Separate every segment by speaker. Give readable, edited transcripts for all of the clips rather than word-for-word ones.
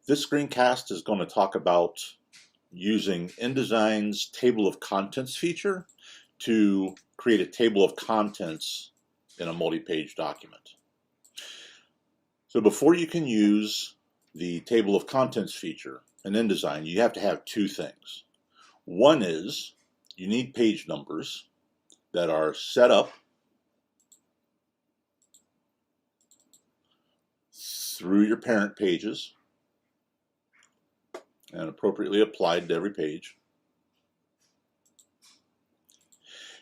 Speaker 1: This screencast is going to talk about using InDesign's table of contents feature to create a table of contents in a multi-page document. So before you can use the table of contents feature in InDesign, you have to have two things. One is you need page numbers that are set up through your parent pages and appropriately applied to every page.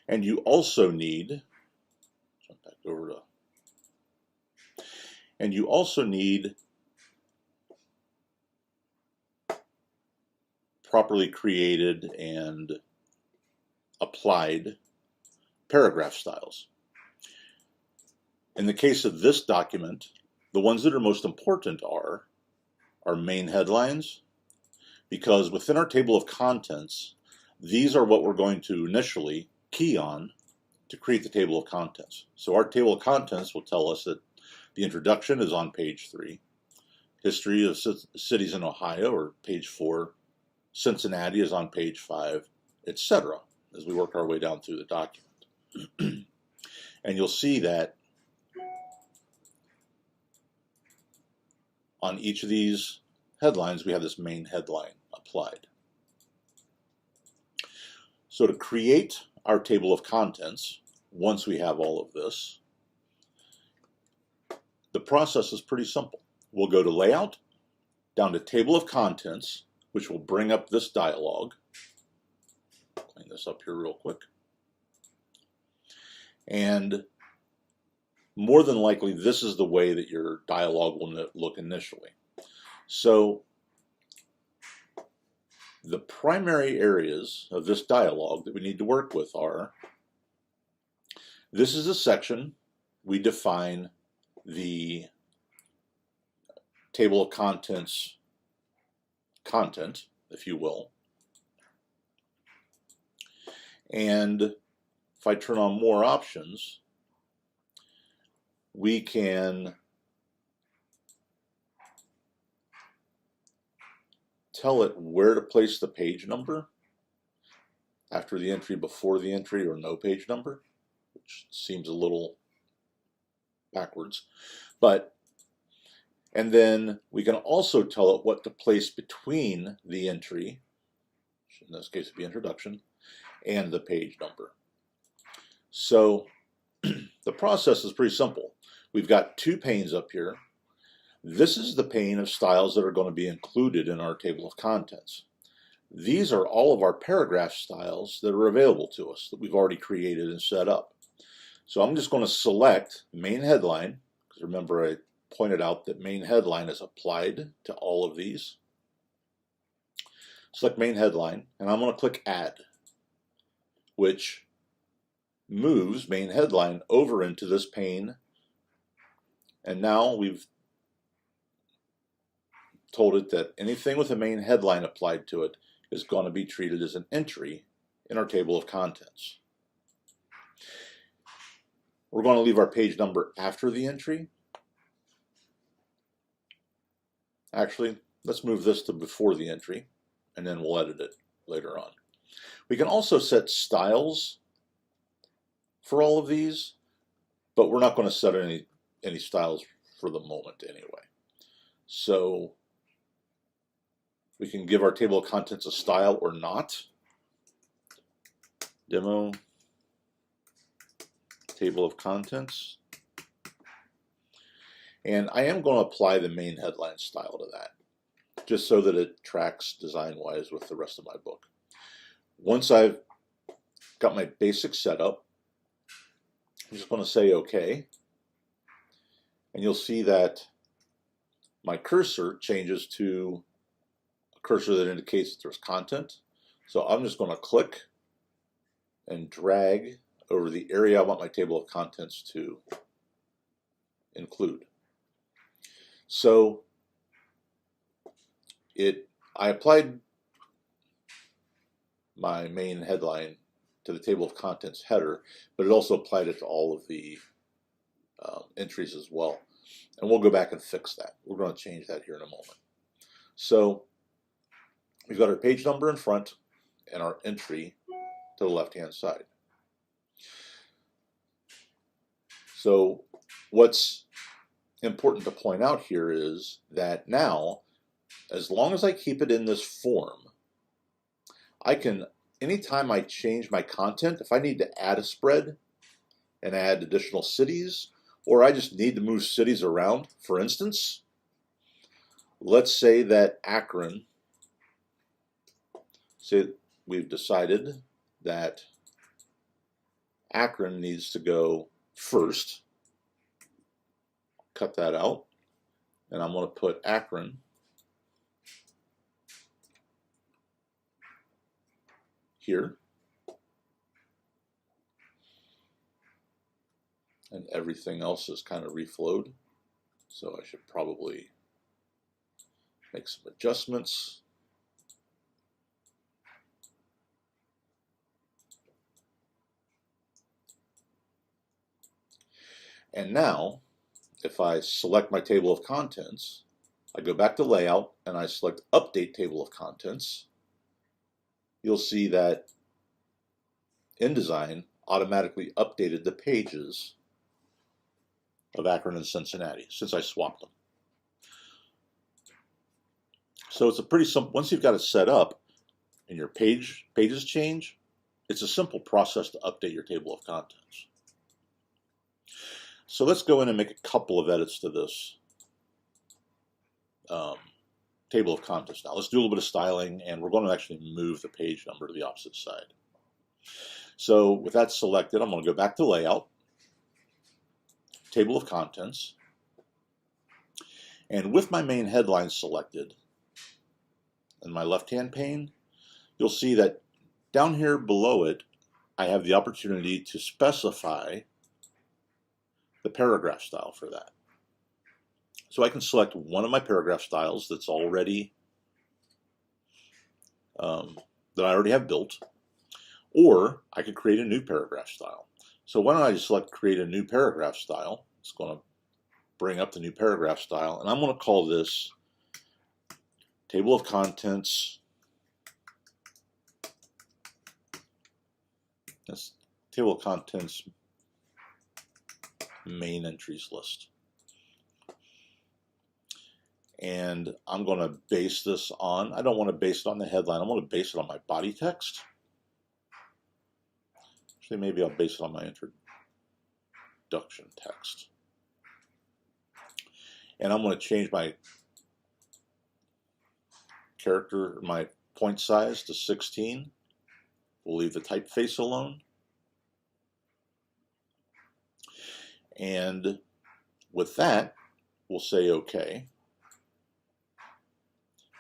Speaker 1: And you also need, jump back over to, and you also need properly created and applied paragraph styles. In the case of this document, the ones that are most important are our main headlines, because within our table of contents, these are what we're going to initially key on to create the table of contents. So our table of contents will tell us that the introduction is on page 3, history of cities in Ohio, or page 4, Cincinnati is on page 5, etc., as we work our way down through the document. And you'll see that on each of these headlines, we have this main headline applied. So to create our table of contents, once we have all of this, the process is pretty simple. We'll go to Layout, down to Table of Contents, which will bring up this dialog. Clean this up here real quick. And more than likely, this is the way that your dialog will look initially. So the primary areas of this dialog that we need to work with are, this is a section we define the table of contents content, if you will. And if I turn on more options, we can tell it where to place the page number after the entry, before the entry, or no page number, which seems a little backwards. And then we can also tell it what to place between the entry, which in this case would be introduction, and the page number. So the process is pretty simple. We've got two panes up here. This is the pane of styles that are going to be included in our table of contents. These are all of our paragraph styles that are available to us that we've already created and set up. So I'm just going to select main headline, because remember I pointed out that main headline is applied to all of these. Select main headline, and I'm going to click Add, which moves main headline over into this pane. And now we've told it that anything with a main headline applied to it is going to be treated as an entry in our table of contents. We're going to leave our page number after the entry. Actually, let's move this to before the entry, and then we'll edit it later on. We can also set styles for all of these, but we're not going to set any styles for the moment anyway. So we can give our table of contents a style or not. Demo table of contents. And I am going to apply the main headline style to that, just so that it tracks design-wise with the rest of my book. Once I've got my basics set up, I'm just going to say OK. And you'll see that my cursor changes to a cursor that indicates that there's content. So I'm just going to click and drag over the area I want my table of contents to include. So I applied my main headline to the table of contents header, but it also applied it to all of the entries as well. And we'll go back and fix that. We're going to change that here in a moment. So we've got our page number in front and our entry to the left-hand side. So what's important to point out here is that now, as long as I keep it in this form, I can, anytime I change my content, if I need to add a spread and add additional cities, or I just need to move cities around, for instance, let's say that Akron, say we've decided that Akron needs to go first. Cut that out, and I'm going to put Akron here, and everything else is kind of reflowed, so I should probably make some adjustments. And now, if I select my table of contents, I go back to layout and I select update table of contents, you'll see that InDesign automatically updated the pages of Akron and Cincinnati since I swapped them. So it's a pretty simple, once you've got it set up and your pages change, it's a simple process to update your table of contents. So let's go in and make a couple of edits to this table of contents now. Let's do a little bit of styling, and we're going to actually move the page number to the opposite side. So with that selected, I'm going to go back to layout, table of contents, and with my main headline selected in my left-hand pane, you'll see that down here below it, I have the opportunity to specify the paragraph style for that. So I can select one of my paragraph styles that's already, that I already have built, or I could create a new paragraph style. So why don't I just select create a new paragraph style. It's going to bring up the new paragraph style, and I'm going to call this table of contents. That's table of contents main entries list. And I'm going to base this on, I don't want to base it on the headline, I want to base it on my body text. Actually, maybe I'll base it on my introduction text. And I'm going to change my character, my point size to 16. We'll leave the typeface alone. And with that, we'll say OK.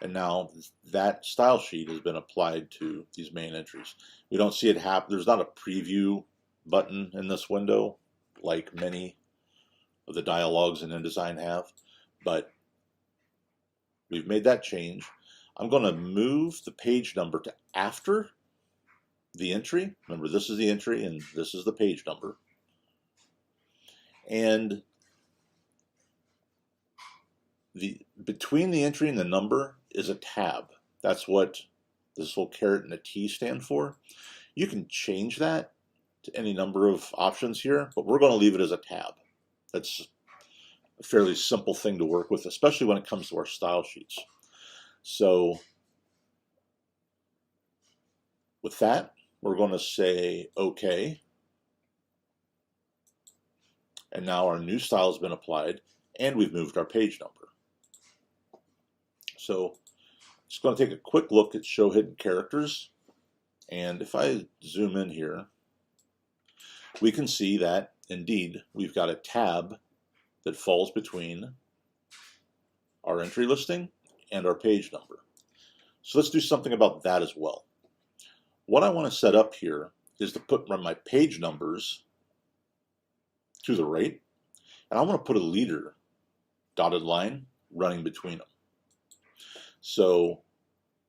Speaker 1: And now that style sheet has been applied to these main entries. We don't see it happen. There's not a preview button in this window like many of the dialogues in InDesign have, but we've made that change. I'm going to move the page number to after the entry. Remember, this is the entry and this is the page number. And between the entry and the number is a tab. That's what this little caret and a T stand for. You can change that to any number of options here, but we're going to leave it as a tab. That's a fairly simple thing to work with, especially when it comes to our style sheets. So with that, we're going to say OK. And now our new style has been applied, and we've moved our page number. So just going to take a quick look at show hidden characters. And if I zoom in here, we can see that indeed we've got a tab that falls between our entry listing and our page number. So let's do something about that as well. What I want to set up here is to put my page numbers to the right, and I want to put a leader dotted line running between them. So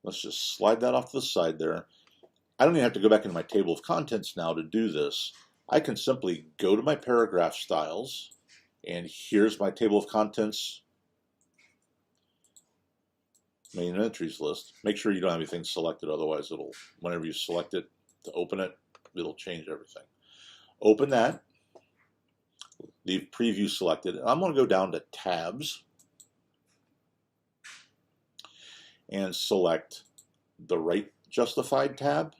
Speaker 1: let's just slide that off to the side there. I don't even have to go back into my table of contents now to do this. I can simply go to my paragraph styles, and here's my table of contents main entries list. Make sure you don't have anything selected, otherwise it'll, whenever you select it to open it, it'll change everything. Open that, leave preview selected, and I'm going to go down to tabs and select the right justified tab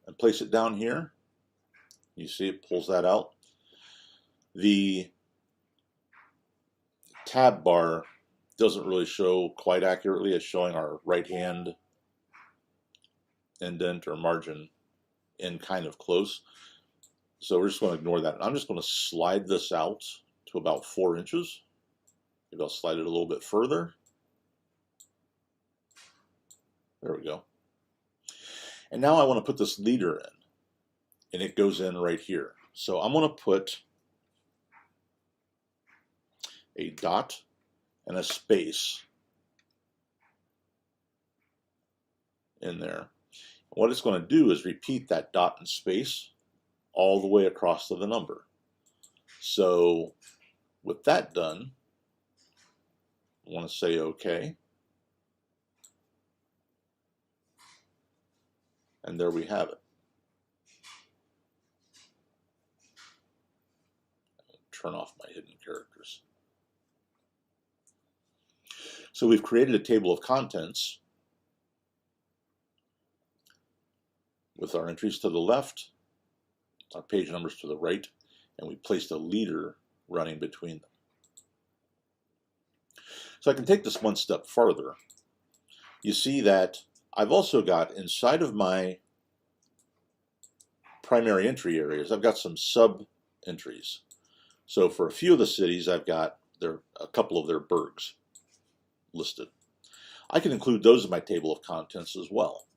Speaker 1: and place it down here. You see it pulls that out. The tab bar doesn't really show quite accurately. It's showing our right hand indent or margin in kind of close. So we're just going to ignore that. I'm just going to slide this out to about 4 inches. Maybe I'll slide it a little bit further. There we go. And now I want to put this leader in, and it goes in right here. So I'm going to put a dot and a space in there. What it's going to do is repeat that dot and space all the way across to the number. So with that done, I want to say OK. And there we have it. Turn off my hidden characters. So we've created a table of contents with our entries to the left, our page numbers to the right, and we placed a leader running between them. So I can take this one step farther. You see that I've also got inside of my primary entry areas, I've got some sub entries. So for a few of the cities, I've got a couple of their burgs listed. I can include those in my table of contents as well.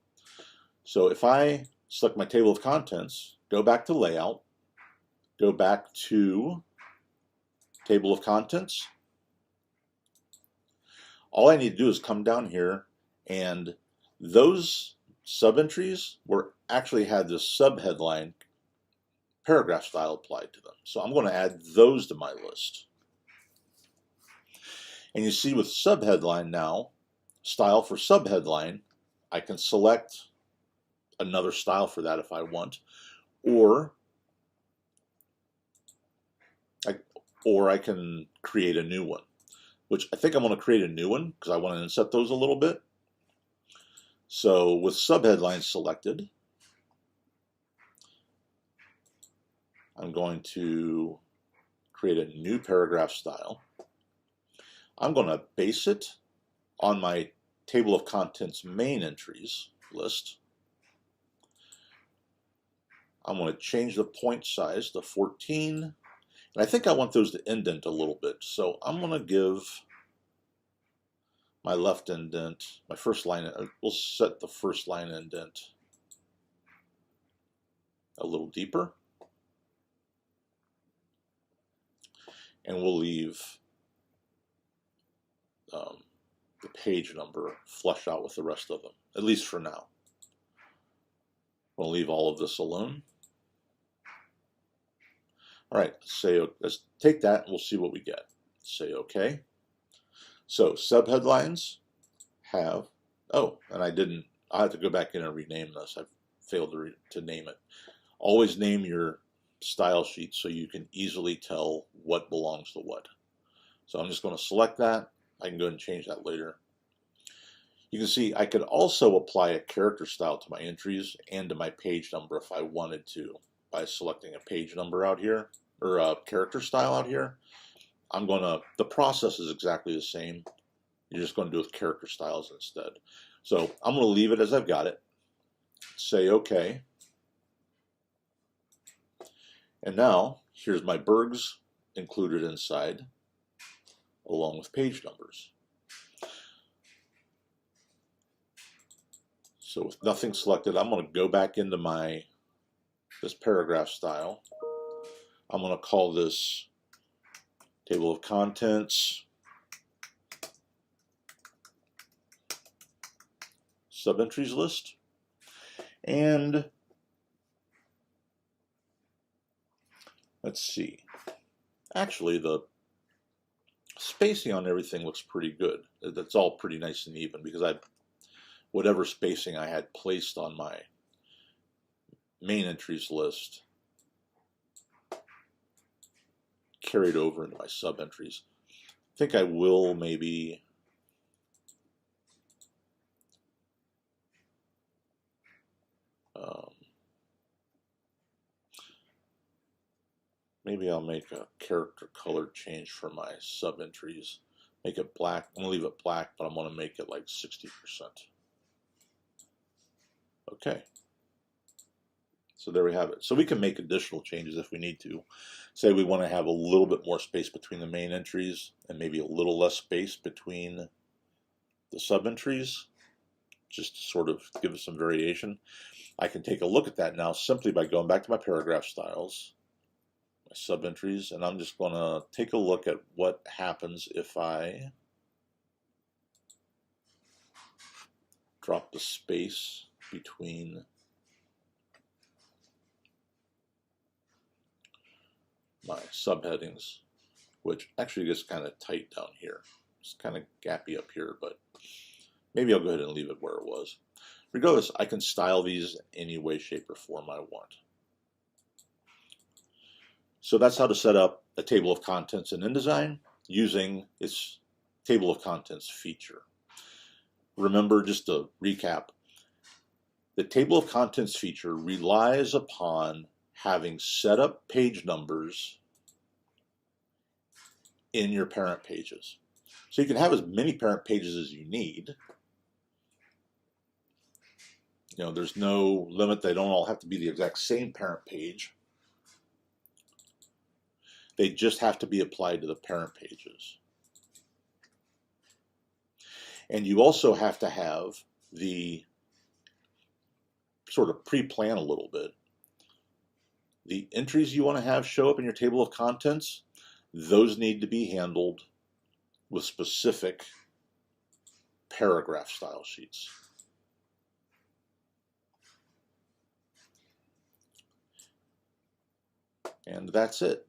Speaker 1: So if I select my table of contents, go back to layout, go back to table of contents, all I need to do is come down here, and those sub-entries actually had this sub-headline paragraph style applied to them. So I'm going to add those to my list. And you see with sub-headline now, style for sub-headline, I can select another style for that if I want, or I can create a new one, which I think I'm going to create a new one because I want to inset those a little bit. So with subheadlines selected, I'm going to create a new paragraph style. I'm going to base it on my table of contents main entries list. I'm going to change the point size to 14. And I think I want those to indent a little bit. So I'm going to give my left indent, my first line, we'll set the first line indent a little deeper. And we'll leave the page number flush out with the rest of them, at least for now. We'll leave all of this alone. All right, let's take that and we'll see what we get. Say OK. So subheadlines have, and I have to go back in and rename this. I've failed to name it. Always name your style sheet so you can easily tell what belongs to what. So I'm just going to select that. I can go ahead and change that later. You can see I could also apply a character style to my entries and to my page number if I wanted to by selecting a page number out here, or a character style out here. The process is exactly the same. You're just going to do it with character styles instead. So I'm going to leave it as I've got it. Say OK. And now here's my burgs included inside, along with page numbers. So with nothing selected, I'm going to go back into this paragraph style. I'm going to call this table of contents subentries list. And let's see. Actually, the spacing on everything looks pretty good. That's all pretty nice and even because whatever spacing I had placed on my main entries list carried over into my sub entries. I think I will maybe maybe I'll make a character color change for my sub entries. Make it black. I'm going to leave it black, but I'm going to make it like 60%. Okay. So there we have it. So we can make additional changes if we need to. Say we want to have a little bit more space between the main entries and maybe a little less space between the sub entries, just to sort of give us some variation. I can take a look at that now simply by going back to my paragraph styles, my sub entries, and I'm just going to take a look at what happens if I drop the space between my subheadings, which actually gets kind of tight down here. It's kind of gappy up here, but maybe I'll go ahead and leave it where it was. Regardless, I can style these any way, shape, or form I want. So that's how to set up a table of contents in InDesign using its table of contents feature. Remember, just to recap, the table of contents feature relies upon having set up page numbers in your parent pages. So you can have as many parent pages as you need. You know, there's no limit. They don't all have to be the exact same parent page. They just have to be applied to the parent pages. And you also have to have the sort of pre-plan a little bit. The entries you want to have show up in your table of contents, those need to be handled with specific paragraph style sheets. And that's it.